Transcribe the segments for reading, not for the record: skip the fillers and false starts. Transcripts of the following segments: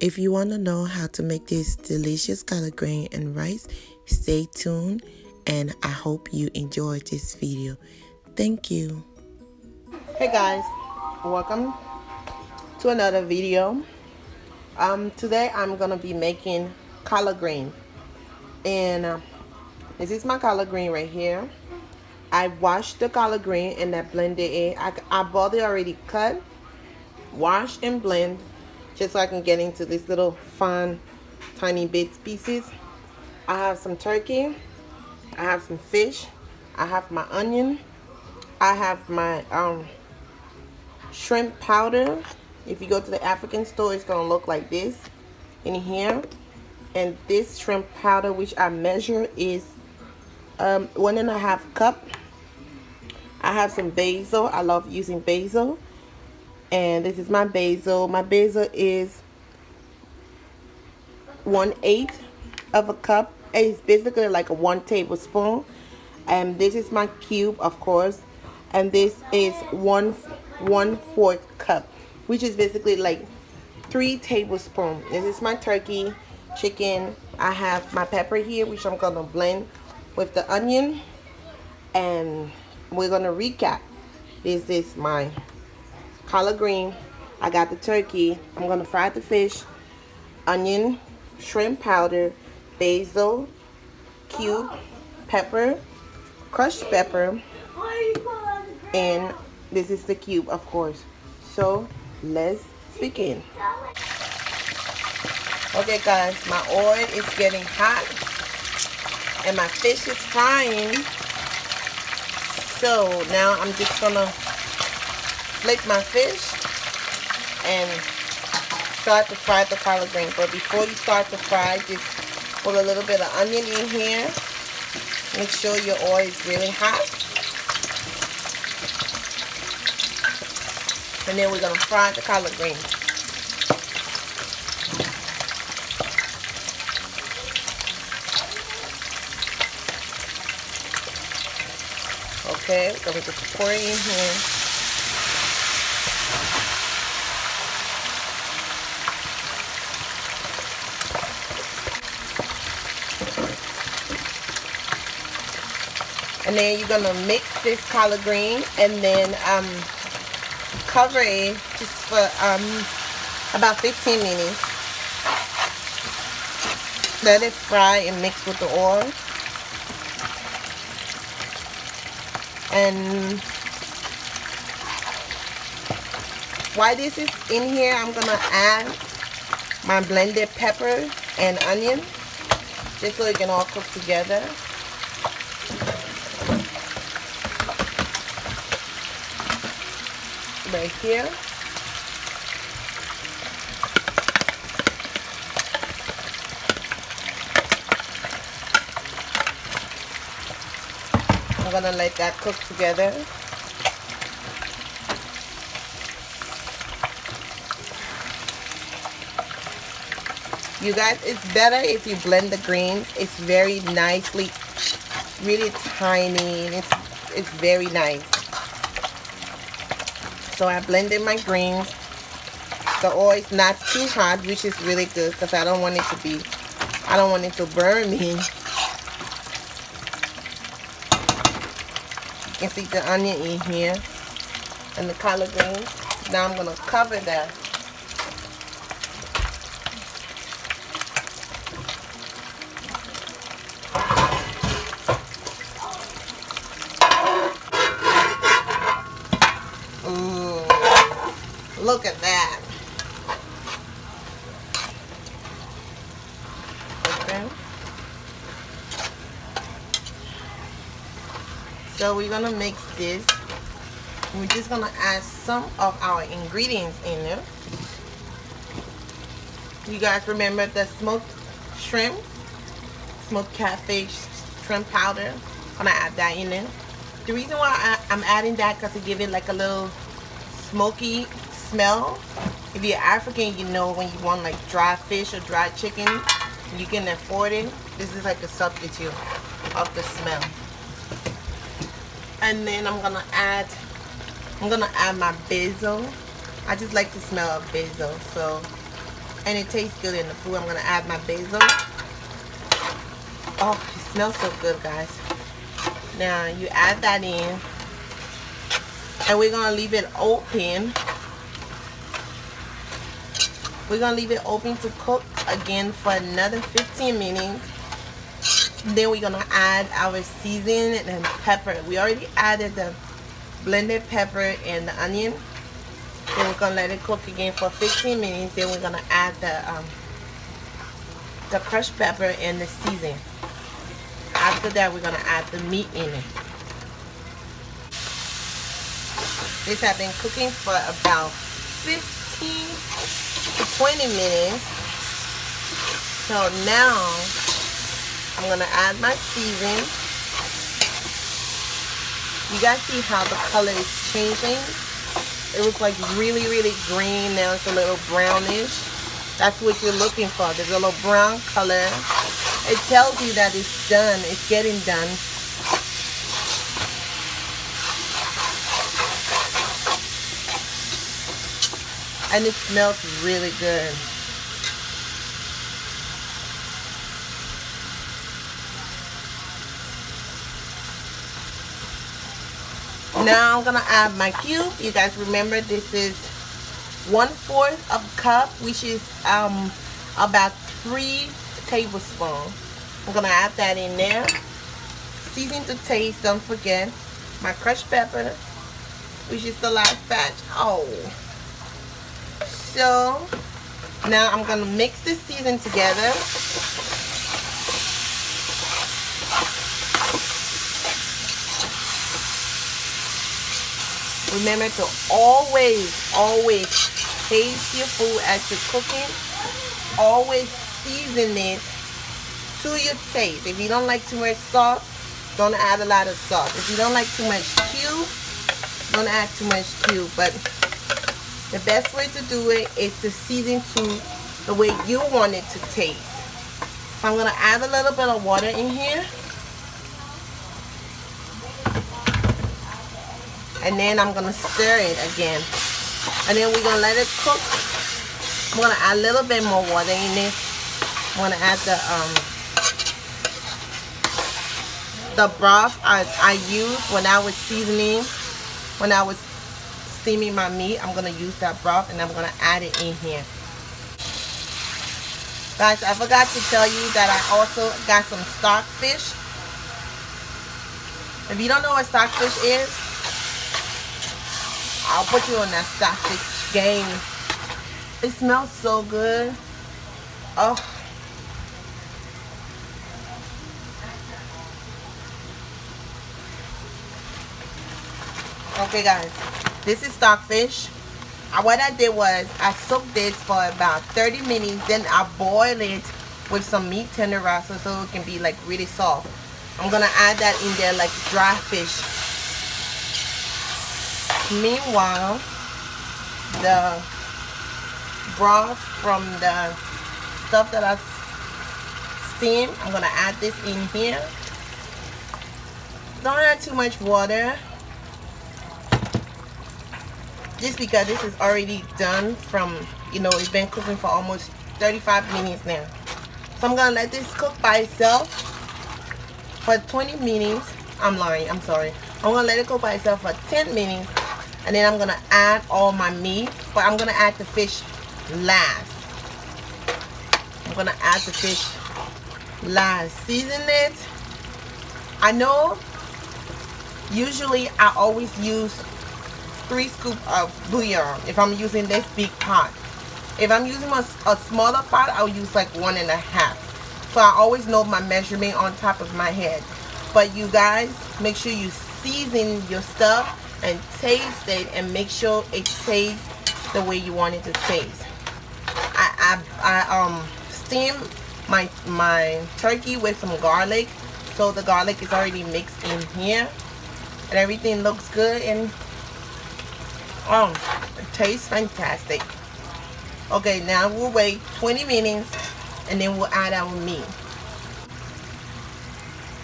If you want to know how to make this delicious collard green and rice, stay tuned, and I hope you enjoyed this video. Thank you. Hey guys, welcome to another video. Today I'm gonna be making collard green, and this is my collard green right here. I washed the collard green and I blended it. I bought it already cut, wash and blend, just so I can get into this little fine tiny bits pieces. I have some turkey, I have some fish, I have my onion, I have my shrimp powder. If you go to the African store, it's gonna look like this in here. And this shrimp powder, which I measure, is 1.5 cup. I have some basil. I love using basil. And this is my basil. My basil is 1/8 of a cup. It's basically like a 1 tablespoon. And this is my cube, of course. And this is 1/4 cup, which is basically like 3 tablespoons. This is my turkey, chicken. I have my pepper here, which I'm gonna blend with the onion. And we're gonna recap. This is my collard green. I got the turkey. I'm gonna fry the fish, onion, shrimp powder, basil, cube, pepper, crushed pepper, and this is the cube, of course. So let's begin. Okay guys, my oil is getting hot and my fish is frying. So now I'm just gonna flip my fish and start to fry the collard green. But before you start to fry, just put a little bit of onion in here. Make sure your oil is really hot. And then we're gonna fry the collard green. Okay, so we just pour it in here. And then you're gonna mix this collard green and then cover it just for about 15 minutes. Let it fry and mix with the oil. And while this is in here, I'm gonna add my blended pepper and onion, just so it can all cook together. Right here. I'm gonna let that cook together. You guys, it's better if you blend the greens. It's very nicely, really tiny. It's very nice. So I blended my greens. The oil is not too hot, which is really good because I don't want it to burn me. You can see the onion in here and the collard greens. Now I'm gonna cover that. Look at that. Okay. So we're gonna mix this. We're just gonna add some of our ingredients in there. You guys remember the smoked shrimp, smoked catfish, shrimp powder? I'm gonna add that in there. The reason why I'm adding that because it gives it like a little smoky smell. If you're African, you know when you want like dry fish or dry chicken, you can afford it. This is like a substitute of the smell. And then I'm gonna add my basil. I just like the smell of basil, so and it tastes good in the food. I'm gonna add my basil. Oh, it smells so good, guys. Now you add that in, and we're gonna leave it open. We're gonna leave it open to cook again for another 15 minutes. Then we're gonna add our seasoning and pepper. We already added the blended pepper and the onion. Then we're gonna let it cook again for 15 minutes. Then we're gonna add the crushed pepper and the seasoning. After that, we're gonna add the meat in it. This has been cooking for about 15 to 20 minutes. So now I'm gonna add my seasoning. You guys see how the color is changing? It was like really green. Now it's a little brownish. That's what you're looking for. There's a little brown color. It tells you that it's done. It's getting done. And it smells really good. Now I'm gonna add my cube. You guys remember this is 1/4 of a cup, which is about 3 tablespoons. I'm gonna add that in there. Season to taste. Don't forget my crushed pepper, which is the last batch. Oh, so now I'm gonna mix this season together. Remember to always taste your food as you're cooking. Always season it to your taste. If you don't like too much salt, don't add a lot of salt. If you don't like too much cube, don't add too much cube. But the best way to do it is to season to the way you want it to taste. So I'm gonna add a little bit of water in here. And then I'm gonna stir it again. And then we're gonna let it cook. I'm gonna add a little bit more water in it. I'm gonna add the broth I used when I was seasoning, when I was steaming my meat. I'm gonna use that broth and I'm gonna add it in here. Guys, I forgot to tell you that I also got some stockfish. If you don't know what stockfish is, I'll put you on that stockfish game. It smells so good. Oh. Okay guys, this is stockfish. What I did was I soaked this for about 30 minutes. Then I boiled it with some meat tenderizer so it can be like really soft. I'm gonna add that in there like dry fish. Meanwhile, the broth from the stuff that I steamed, I'm gonna add this in here. Don't add too much water, just because this is already done from, you know, it's been cooking for almost 35 minutes now. So I'm gonna let this cook by itself for 20 minutes. I'm lying, I'm sorry. I'm gonna let it cook by itself for 10 minutes. And then I'm gonna add all my meat, but I'm gonna add the fish last. I'm gonna add the fish last. Season it. I know usually I always use 3 scoops of bouillon if I'm using this big pot. If I'm using a smaller pot, I'll use like 1.5. So I always know my measurement on top of my head. But you guys, make sure you season your stuff and taste it and make sure it tastes the way you want it to taste. I steam my turkey with some garlic, so the garlic is already mixed in here and everything looks good, and it tastes fantastic. Okay, now we'll wait 20 minutes and then we'll add our meat.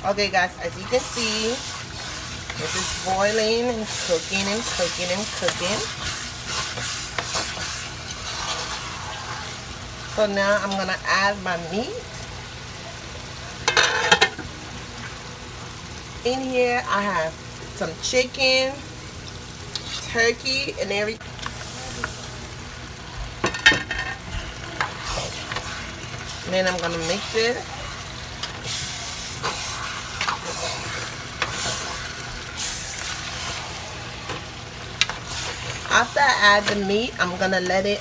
Okay guys, as you can see, this is boiling and cooking and cooking and cooking. So now I'm gonna add my meat. In here I have some chicken, turkey, and everything. And then I'm gonna mix it. After I add the meat, I'm gonna let it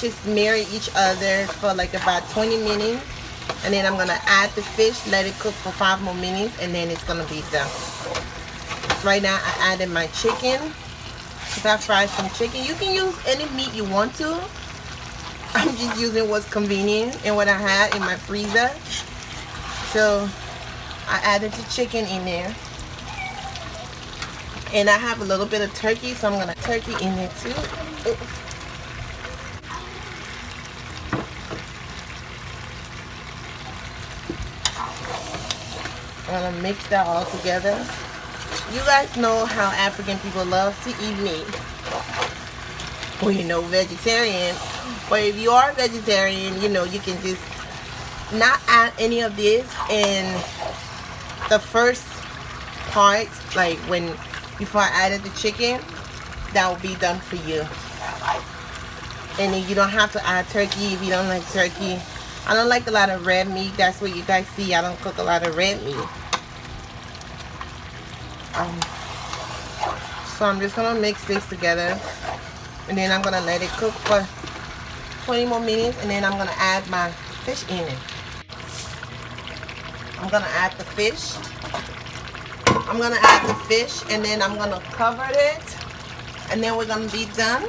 just mirror each other for like about 20 minutes. And then I'm gonna add the fish, let it cook for 5 more minutes, and then it's gonna be done. Right now I added my chicken. Cause I fried some chicken. You can use any meat you want to. I'm just using what's convenient and what I had in my freezer. So I added the chicken in there. And I have a little bit of turkey, so I'm gonna turkey in there too. Ooh. I'm gonna mix that all together. You guys know how African people love to eat meat. Well, you know, vegetarian. But if you are vegetarian, you know, you can just not add any of this in the first part, like before I added the chicken. That will be done for you. And then you don't have to add turkey if you don't like turkey. I don't like a lot of red meat. That's what you guys see. I don't cook a lot of red meat. So I'm just gonna mix this together, and then I'm gonna let it cook for 20 more minutes, and then I'm gonna add my fish in it. I'm gonna add the fish. And then I'm gonna cover it, and then we're gonna be done.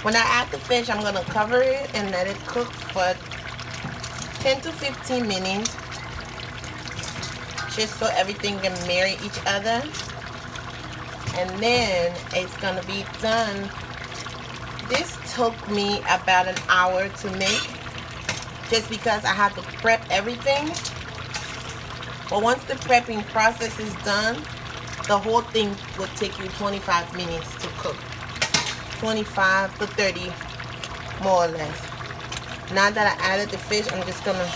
When I add the fish, I'm gonna cover it and let it cook for 10 to 15 minutes, just so everything can marry each other. And then it's gonna be done. This took me about an hour to make, just because I had to prep everything. But once the prepping process is done, the whole thing will take you 25 minutes to cook. 25 to 30, more or less. Now that I added the fish, I'm just gonna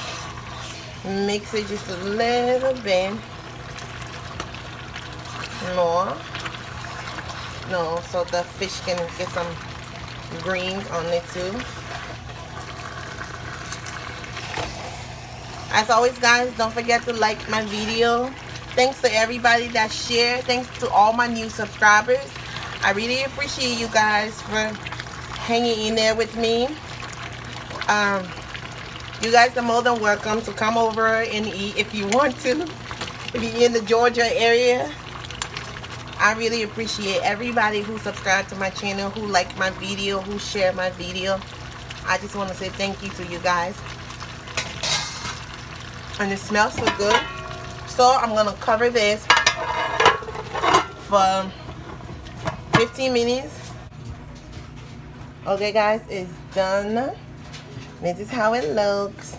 mix it just a little bit more. No, so the fish can get some greens on it too. As always, guys, don't forget to like my video. Thanks to everybody that shared. Thanks to all my new subscribers. I really appreciate you guys for hanging in there with me. You guys are more than welcome to come over and eat if you want to. If you're in the Georgia area. I really appreciate everybody who subscribed to my channel, who liked my video, who shared my video. I just want to say thank you to you guys. And it smells so good. So I'm going to cover this for 15 minutes. Okay, guys, it's done. This is how it looks.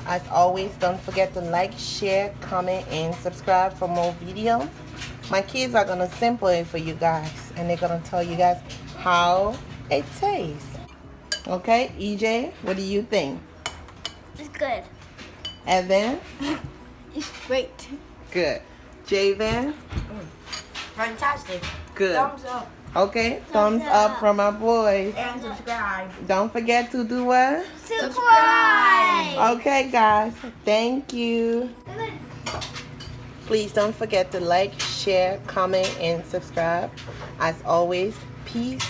As always, don't forget to like, share, comment, and subscribe for more videos. My kids are going to sample it for you guys, and they're going to tell you guys how it tastes. Okay, EJ, what do you think? It's good. Evan? It's great. Good. Javen? Fantastic. Good. Thumbs up. Okay, thumbs up from my boys. And subscribe. Don't forget to do what? Subscribe. Okay, guys. Thank you. Please don't forget to like, share, comment, and subscribe. As always, peace